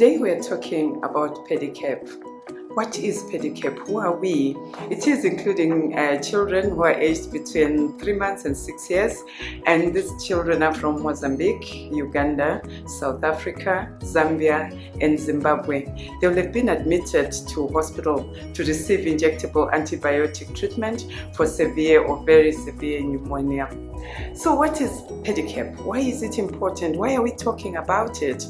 Today we are talking about PediCAP. What is PediCAP? Who are we? It is including children who are aged between 3 months and 6 years, and these children are from Mozambique, Uganda, South Africa, Zambia and Zimbabwe. They will have been admitted to hospital to receive injectable antibiotic treatment for severe or very severe pneumonia. So what is PediCAP? Why is it important? Why are we talking about it?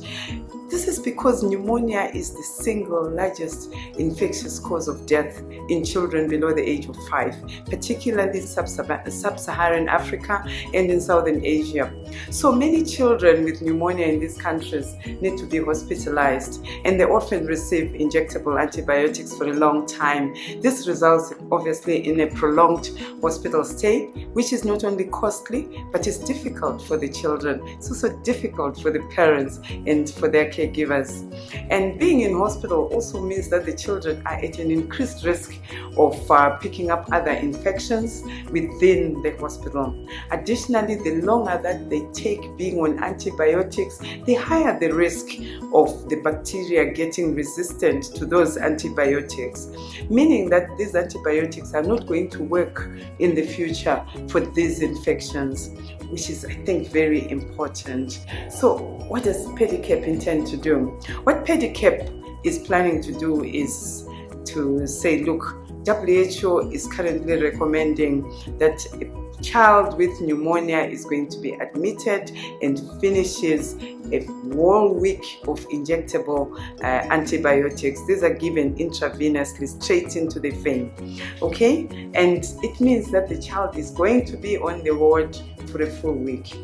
This is because pneumonia is the single largest infectious cause of death in children below the age of 5, particularly sub-Saharan Africa and in Southern Asia. So many children with pneumonia in these countries need to be hospitalized, and they often receive injectable antibiotics for a long time. This results obviously in a prolonged hospital stay, which is not only costly, but it's difficult for the children. It's also difficult for the parents and for their caregivers. And being in hospital also means that the children are at an increased risk of picking up other infections within the hospital. Additionally, the longer that they take being on antibiotics, the higher the risk of the bacteria getting resistant to those antibiotics, meaning that these antibiotics are not going to work in the future for these infections, which is, I think, very important. So what does PediCAP intend to do? What PediCAP is planning to do is to say, look, WHO is currently recommending that a child with pneumonia is going to be admitted and finishes a whole week of injectable antibiotics. These are given intravenously straight into the vein, okay? And it means that the child is going to be on the ward for a full week.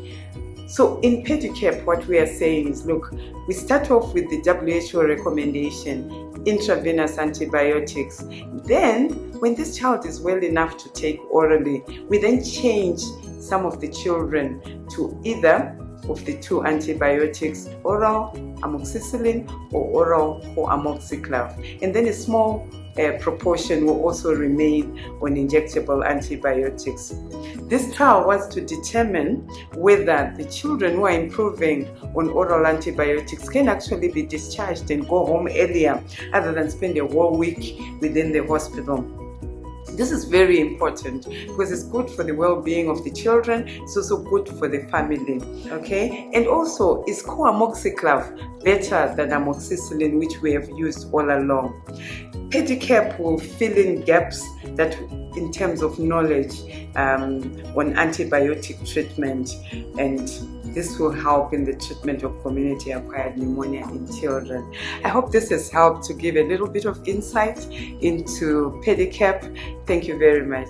So in PediCAP, what we are saying is, look, we start off with the WHO recommendation, intravenous antibiotics. Then, when this child is well enough to take orally, we then change some of the children to either of the two antibiotics, oral amoxicillin or oral amoxiclav. And then a small proportion will also remain on injectable antibiotics. This trial wants to determine whether the children who are improving on oral antibiotics can actually be discharged and go home earlier rather than spend a whole week within the hospital. This is very important because it's good for the well-being of the children. It's also good for the family, okay? And also, is co-amoxiclav better than amoxicillin, which we have used all along? PediCAP will fill in gaps that, in terms of knowledge on antibiotic treatment, and this will help in the treatment of community-acquired pneumonia in children. I hope this has helped to give a little bit of insight into PediCAP. Thank you very much.